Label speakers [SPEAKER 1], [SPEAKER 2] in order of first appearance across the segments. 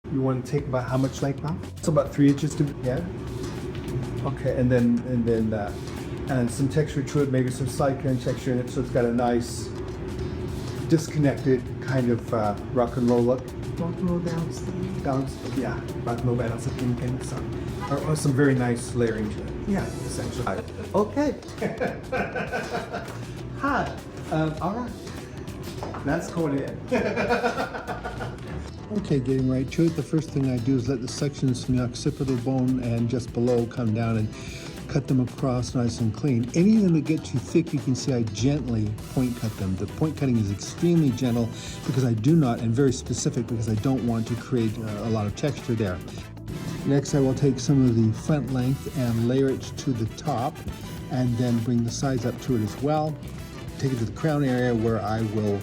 [SPEAKER 1] You want to take about how much length off? It's about 3 inches to, yeah. Okay, and some texture to it, maybe some side kind texture in it, so it's got a nice disconnected kind of rock and roll look.
[SPEAKER 2] Rock and roll bouncy.
[SPEAKER 1] Bounce, yeah, rock and roll bounce, kind of stuff. Or some very nice layering to it. Yeah, essentially. Okay. Hi. All right. That's going in. Okay, getting right to it. The first thing I do is let the sections from the occipital bone and just below come down and cut them across nice and clean. Any of them that get too thick, you can see I gently point cut them. The point cutting is extremely gentle because I do not, and very specific because I don't want to create a lot of texture there. Next, I will take some of the front length and layer it to the top and then bring the sides up to it as well. Take it to the crown area where I will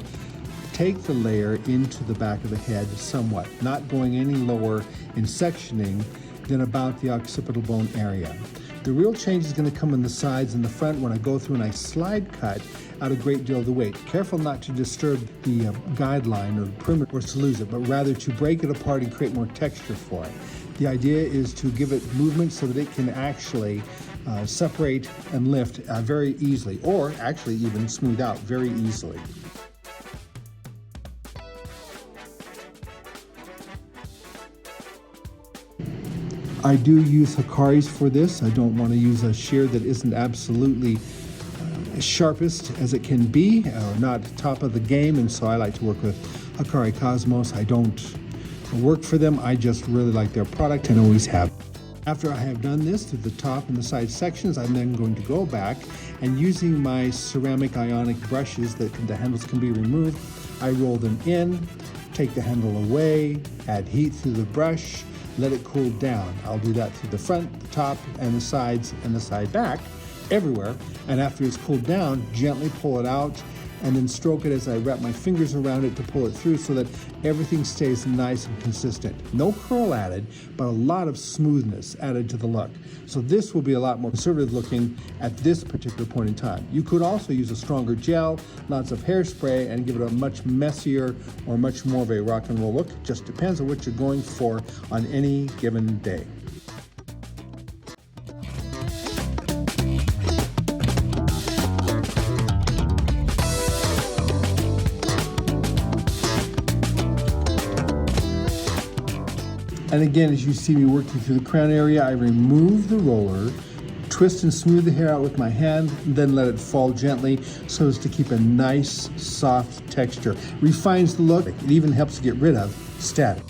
[SPEAKER 1] take the layer into the back of the head somewhat, not going any lower in sectioning than about the occipital bone area. The real change is going to come in the sides and the front when I go through and I slide cut out a great deal of the weight. Careful not to disturb the guideline or perimeter or to lose it, but rather to break it apart and create more texture for it. The idea is to give it movement so that it can actually separate and lift very easily, or actually even smooth out very easily. I do use Hikaris for this. I don't want to use a shear that isn't absolutely as sharpest as it can be, or not top of the game, and so I like to work with Hikari Cosmos. I don't work for them, I just really like their product and always have. After I have done this to the top and the side sections, I'm then going to go back and using my ceramic ionic brushes that the handles can be removed, I roll them in, take the handle away, add heat through the brush, let it cool down. I'll do that through the front, the top, and the sides, and the side back, everywhere. And after it's cooled down, gently pull it out, and then stroke it as I wrap my fingers around it to pull it through so that everything stays nice and consistent. No curl added, but a lot of smoothness added to the look. So this will be a lot more conservative looking at this particular point in time. You could also use a stronger gel, lots of hairspray, and give it a much messier or much more of a rock and roll look. Just depends on what you're going for on any given day. And again, as you see me working through the crown area, I remove the roller, twist and smooth the hair out with my hand, then let it fall gently so as to keep a nice, soft texture. Refines the look. It even helps to get rid of static.